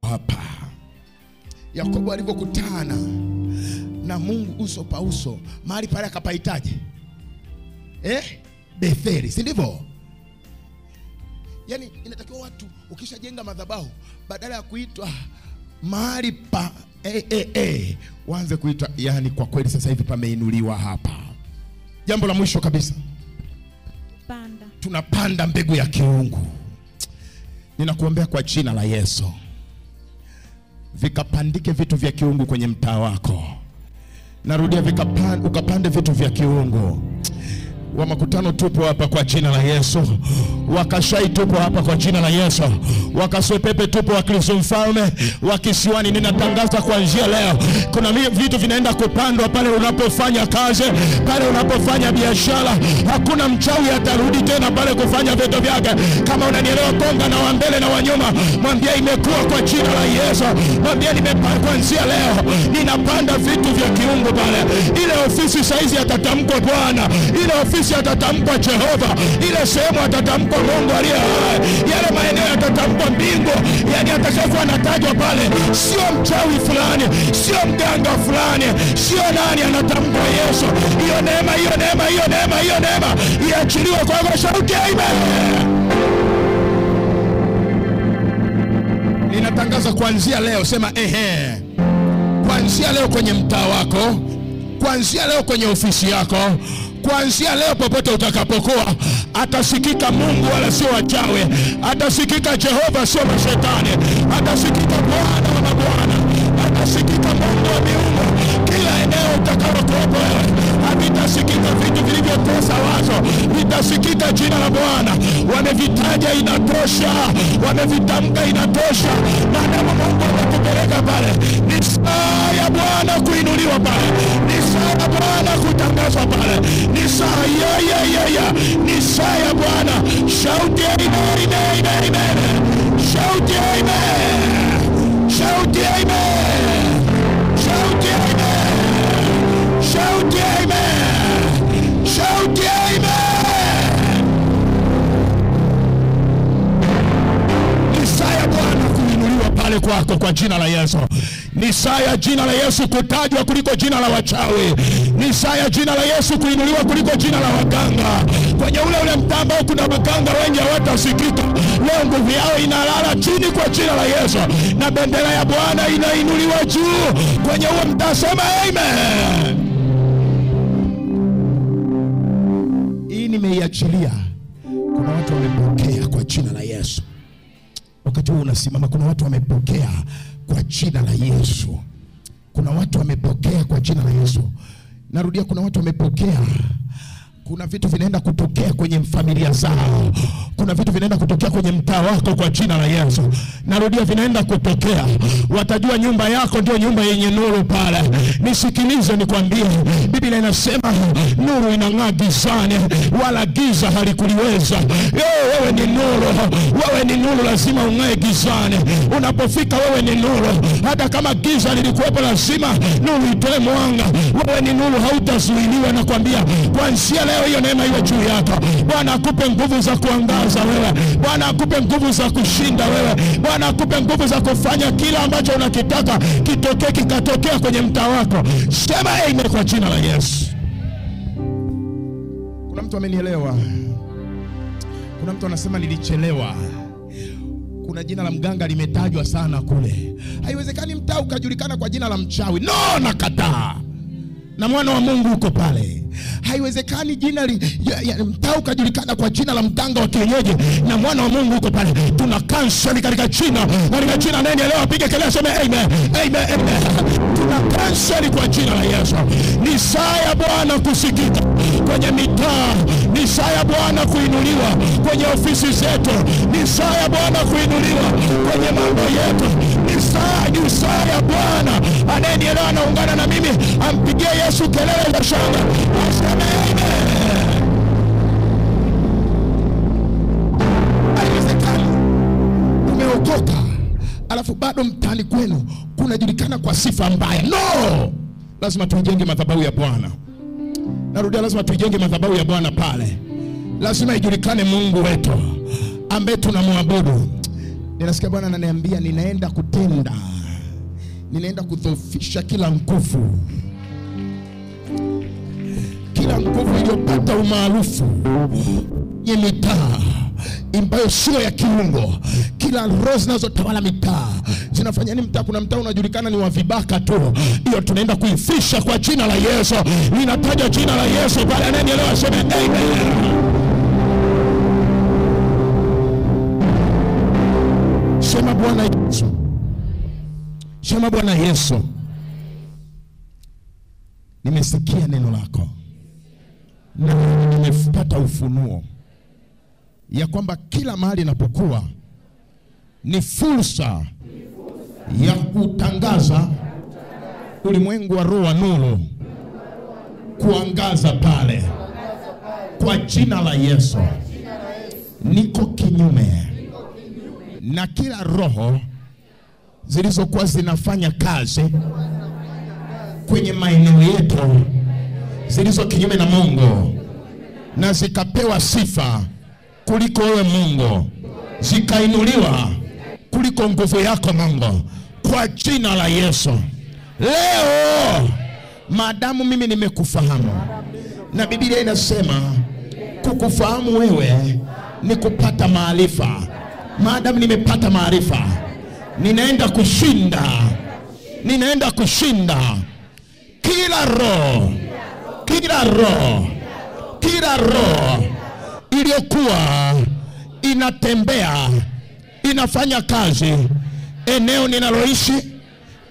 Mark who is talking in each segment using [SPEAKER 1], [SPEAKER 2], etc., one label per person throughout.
[SPEAKER 1] hapa. Yakobo alipokutana na Mungu uso pa uso, mahali pale akapahitaji Betheli, si ndivyo? Yani inatakiwa watu ukishajenga madhabahu, badala ya kuitwa mahali pa waanze kuitwa yani kwa kweli sasa hivi pameinuliwa hapa. Jambo la mwisho kabisa, tunapanda mbegu ya kiungu. Ninakuombea kwa jina la Yesu, vikapandike vitu vya kiungu kwenye mtaa wako. Narudia, ukapande vitu vya kiungu. Wa makutano tupo hapa kwa jina la Yesu. Wakashai tupo hapa kwa jina la Yesu. Wakaswepepe tupo, wa Kristo Mfalme, wa Kisiwani. Ninatangaza kuanzia leo kuna vitu vinaenda kupandwa pale unapofanya kazi, pale unapofanya biashara. Hakuna mchawi atarudi tena pale kufanya vitu vyake. Kama unanielewa, konga na wa mbele na wa nyuma, mwambie imekuwa kwa jina la Yesu. Mwambie nimepanda kuanzia leo, ninapanda vitu vya kiungu pale. Ile ofisi saizi atatamkwa Bwana, ile ofisi atatamkwa Jehova, ile sehemu atatamkwa Mungu aliye hai, yale maeneo atatamkwa mbingu. Yani atakayokuwa anatajwa pale sio mchawi fulani, sio mganga fulani, sio nani, anatamkwa Yesu. Hiyo neema, hiyo neema, hiyo neema, hiyo neema iachiliwe kwa sauti amen. Ninatangaza kuanzia leo, sema kuanzia leo kwenye mtaa wako, kuanzia leo kwenye ofisi yako, kuanzia leo popote utakapokuwa, atasikika Mungu wala sio wachawi. Atasikika Jehova sio mashetani. Atasikika Bwana wa mabwana. Atasikika Mungu wa miungu. Kila eneo utakalokuwepo wewe, havitasikika vitu vilivyokosa wazo, vitasikika jina la Bwana. Wamevitaja inatosha, wamevitamka inatosha. Maadamu Mungu atakupeleka pale, ni saa ya Bwana kuinuliwa pale, ni saa ya Bwana kutangazwa pale, ni saa ni saa ya Bwana. Shout amen, amen, amen. Shout amen. Shout amen. Shout amen. Shout amen. Shout amen. Ni saa ya Bwana kuinuliwa pale kwako kwa jina la Yesu. Ni saa ya jina la Yesu kutajwa kuliko jina la wachawi. Ni saa ya jina la Yesu kuinuliwa kuliko jina la waganga. Kwenye ule mtamba kuna waganga wengi hawatasikika. Leo nguvu yao inalala chini kwa jina la Yesu, na bendera ya Bwana inainuliwa juu kwenye huo mtaa. Sema amen. Hii nimeiachilia. Kuna watu wamepokea kwa jina la Yesu. Wakati huu unasimama, kuna watu wamepokea kwa jina la Yesu. Kuna watu wamepokea kwa jina la Yesu. Narudia, kuna watu wamepokea. Kuna vitu vinaenda kutokea kwenye familia zao. Kuna vitu vinaenda kutokea kwenye mtaa wako kwa jina la Yesu. Narudia, vinaenda kutokea. Watajua nyumba yako ndio nyumba yenye nuru pale. Nisikilize nikwambie, Biblia inasema nuru inang'aa gizani, wala giza halikuliweza. Wewe ni nuru. Wewe ni nuru, lazima ung'ae gizani. Unapofika wewe ni nuru. Hata kama giza lilikuwepo, lazima nuru itoe mwanga. Wewe ni nuru, hautazuiliwa. Nakwambia kuanzia leo hiyo neema iwe juu yako. Bwana akupe nguvu za kuangaza wewe. Bwana akupe nguvu za kushinda wewe. Bwana akupe nguvu za kufanya kila ambacho unakitaka kitokee, kikatokea kwenye mtaa wako. Sema amen kwa jina la Yesu. Kuna mtu amenielewa? Kuna mtu anasema nilichelewa. Kuna jina la mganga limetajwa sana kule. Haiwezekani mtaa ukajulikana kwa jina la mchawi. No, nakataa. Na mwana wa Mungu uko pale. Haiwezekani jina mtaa ukajulikana kwa jina la mganga wa kienyeji, na mwana wa Mungu uko pale. Tuna cancel katika jina nani leo apige kelele sema amen. Amen, amen. Tuna cancel kwa jina la Yesu. Ni saa ya Bwana kusikika kwenye mitaa. Ni saa ya Bwana kuinuliwa kwenye ofisi zetu. Ni saa ya Bwana kuinuliwa kwenye mambo yetu. Ni saa ya Bwana. Anayenielewa anaungana na mimi, ampigie Yesu kelele za shangwe. Aseme amen. Haiwezekani umeokoka alafu bado mtaani kwenu kunajulikana kwa sifa mbaya. No! Lazima tujenge madhabahu ya Bwana. Narudia, lazima tujenge madhabahu ya Bwana pale. Lazima ijulikane Mungu wetu ambaye tunamwabudu. Ninasikia Bwana ananiambia ninaenda kutenda. Ninaenda kudhoofisha kila nguvu. Kila nguvu iliyopata umaarufu yenye mitaa ambayo sio ya kiungo. Kila roho zinazotawala mitaa. Zinafanya nini mtaa? Kuna mtaa unajulikana ni wa vibaka tu. Hiyo tunaenda kuifisha kwa jina la Yesu. Ninataja jina la Yesu pale, ananielewa sema amen. Sema Bwana Yesu. Sema Bwana Yesu. Nimesikia neno lako. Na nimepata ufunuo ya kwamba kila mahali ninapokuwa ni fursa ya kutangaza ulimwengu wa roho wa nuru, kuangaza pale kwa jina la Yesu. Niko kinyume na kila roho zilizokuwa zinafanya kazi kwenye maeneo yetu, zilizo kinyume na Mungu na zikapewa sifa kuliko wewe Mungu, zikainuliwa kuliko nguvu yako Mungu, kwa jina la Yesu. Leo maadamu mimi nimekufahamu, na Biblia inasema kukufahamu wewe ni kupata maarifa. Maadamu nimepata maarifa, ninaenda kushinda. Ninaenda kushinda kila roho, kila roho, kila roho iliyokuwa inatembea, inafanya kazi eneo ninaloishi,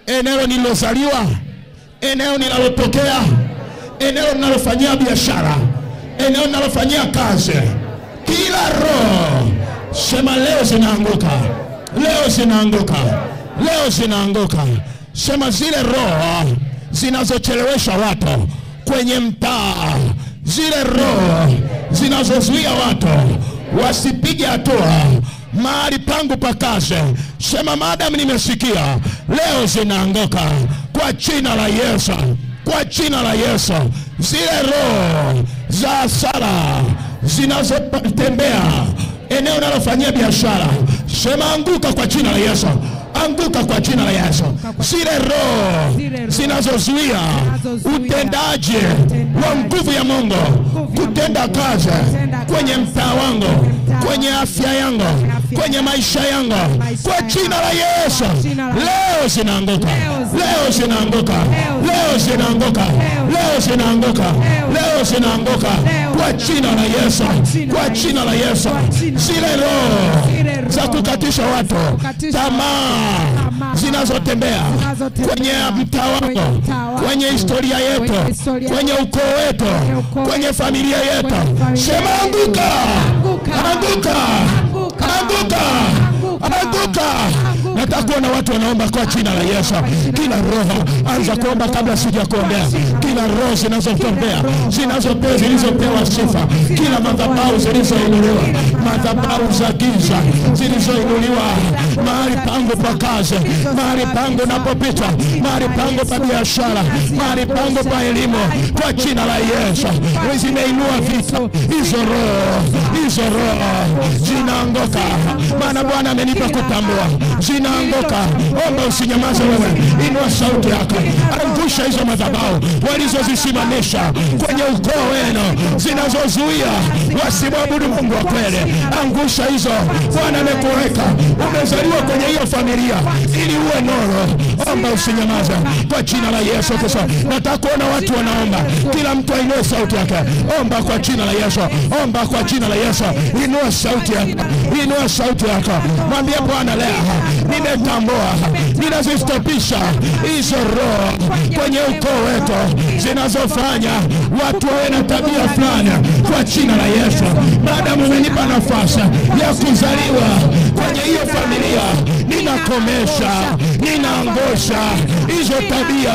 [SPEAKER 1] eneo nililozaliwa, eneo ninalotokea, eneo ninalofanyia biashara, eneo ninalofanyia kazi. Kila roho, sema leo zinaanguka. Leo zinaanguka. Leo zinaanguka. Sema zile roho zinazochelewesha watu kwenye mtaa, zile roho zinazozuia watu wasipige hatua mahali pangu pa kazi, sema maadamu nimesikia, leo zinaanguka kwa jina la Yesu. Kwa jina la Yesu. Zile roho za hasara zinazotembea eneo nalofanyia biashara, sema anguka kwa jina la Yesu. Anguka kwa jina la Yesu. Zile roho zinazozuia utendaji wa nguvu ya Mungu kutenda kazi kwenye mtaa wangu, kwenye afya yangu, kwenye maisha yangu, kwa jina la Yesu, leo zinaanguka. Leo zinaanguka. Leo zinaanguka. Leo zinaanguka. Leo zinaanguka kwa jina la Yesu. Kwa jina la Yesu. Zile roho za kukatisha watu tamaa zinazotembea kwenye mtaa wangu, kwenye historia yetu, kwenye ukoo wetu, kwenye familia yetu, sema anguka. Anguka. Anguka. Anguka. Nataka kuona watu wanaomba kwa jina la Yesu. Kila roho, anza kuomba kabla sija kuombea. Kila roho zinazotembea, zilizopewa sifa, kila madhabahu zilizoinuliwa, madhabahu za giza zilizoinuliwa mahali pangu pa kazi, mahali pangu napopita, mahali pangu pa biashara, mahali pangu pa elimu, kwa jina la Yesu zimeinua vita. Hizo roho zinaanguka, maana Bwana amenipa kutambua. Zinaanguka. Omba usinyamaze wewe, inua sauti yako, angusha hizo madhabahu walizozisimamisha kwenye ukoo wenu, zinazozuia wasimwabudu Mungu wa kweli. Angusha hizo. Bwana amekuweka, umezaliwa kwenye hiyo familia ili uwe nuru. Omba usinyamaze kwa jina la Yesu Kristo. Nataka kuona watu wanaomba, kila mtu ainue sauti yake. Omba kwa jina la Yesu. Omba kwa jina la Yesu. Inua sauti yako. Inua sauti yako. Mwambie Bwana, leo nimetambua, ninazistopisha hizo roho kwenye ukoo wetu zinazofanya watu wawe na tabia fulani, kwa jina la Yesu. Maadamu umenipa nafasi ya kuzaliwa kwenye hiyo familia, ninakomesha, ninaangusha hizo tabia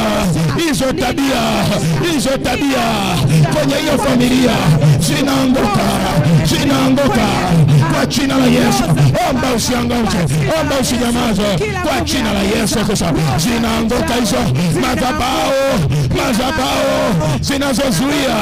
[SPEAKER 1] kwenye hiyo familia. Zinaanguka kwa kwa jina la Yesu. Omba usianguke, omba usinyamaze kwa jina la Yesu Kristo. Zinaanguka hizo madhabahu zinazozuia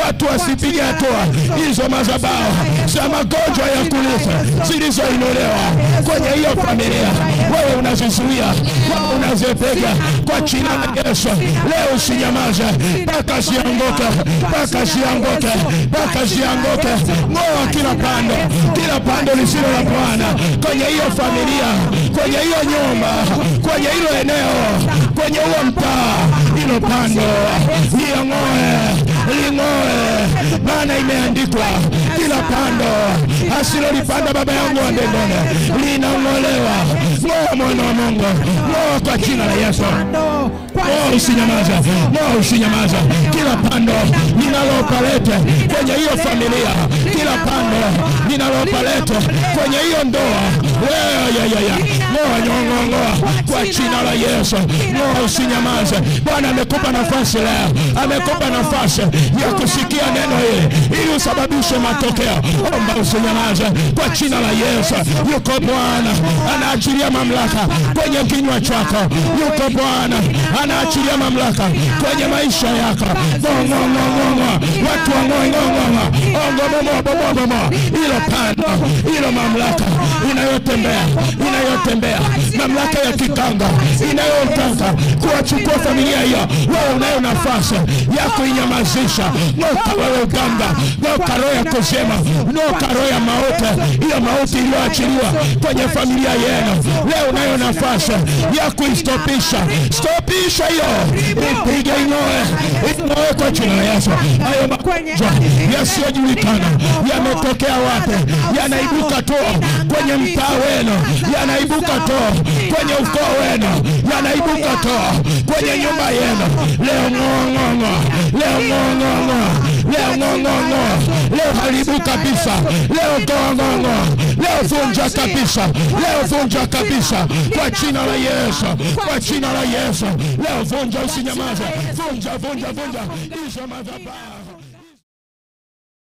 [SPEAKER 1] watu wasipige hatua. Hizo madhabahu za magonjwa ya kurithi zilizoinuliwa kwenye hiyo familia, wewe unazizuia, wewe unazipiga kwa jina la Yesu. Leo usinyamaze mpaka zianguke, mpaka zianguke, mpaka zianguke. Ngoa kila pando lisilo la Bwana kwenye hiyo familia, kwenye hiyo nyumba, kwenye hilo eneo, kwenye huo mtaa. Hilo pando ling'oe, maana imeandikwa kila pando asilolipanda Baba yangu wa mbinguni linang'olewa. Ngoa mwana wa Mungu, ngoa kwa jina la Yesu. Ngoa usinyamaza. Kila pando linalopalete kwenye hiyo familia, kila pando linalopalete kwenye hiyo ndoa, ngoa kwa jina la Yesu. Ngoa usinyamaze. Bwana amekupa nafasi leo, amekupa nafasi ya kusikia neno hili ili usababishe matokeo. Omba usinyamaze kwa jina la Yesu. Yuko Bwana anaachilia mamlaka kwenye kinywa chako. Yuko Bwana anaachilia mamlaka kwenye maisha yako. Watu hilo pando, hilo mamlaka inayotembea mamlaka ya kitanga inayotaka kuwachukua familia hiyo, wewe unayo nafasi ya kuinyamazisha. Ngoka wewe uganga, ngoka roho ya kusema, ngoka roho ya mauti, hiyo mauti iliyoachiliwa kwenye familia yenu, leo unayo nafasi ya kuistopisha. Stopisha hiyo, ipige, ing'oe kwa jina la Yesu. Hayo magonjwa yasiyojulikana yametokea wapi? Yanaibuka tu kwenye mtaa wenu, yanaibuka tu kwenye ukoo wenu, yanaibuka tu kwenye nyumba yenu. Leo leo haribu kabisa. Leo vunja kabisa kwa jina la Yesu, kwa jina la Yesu. Leo vunja, usinyamaze. Vunja hizo madhabahu.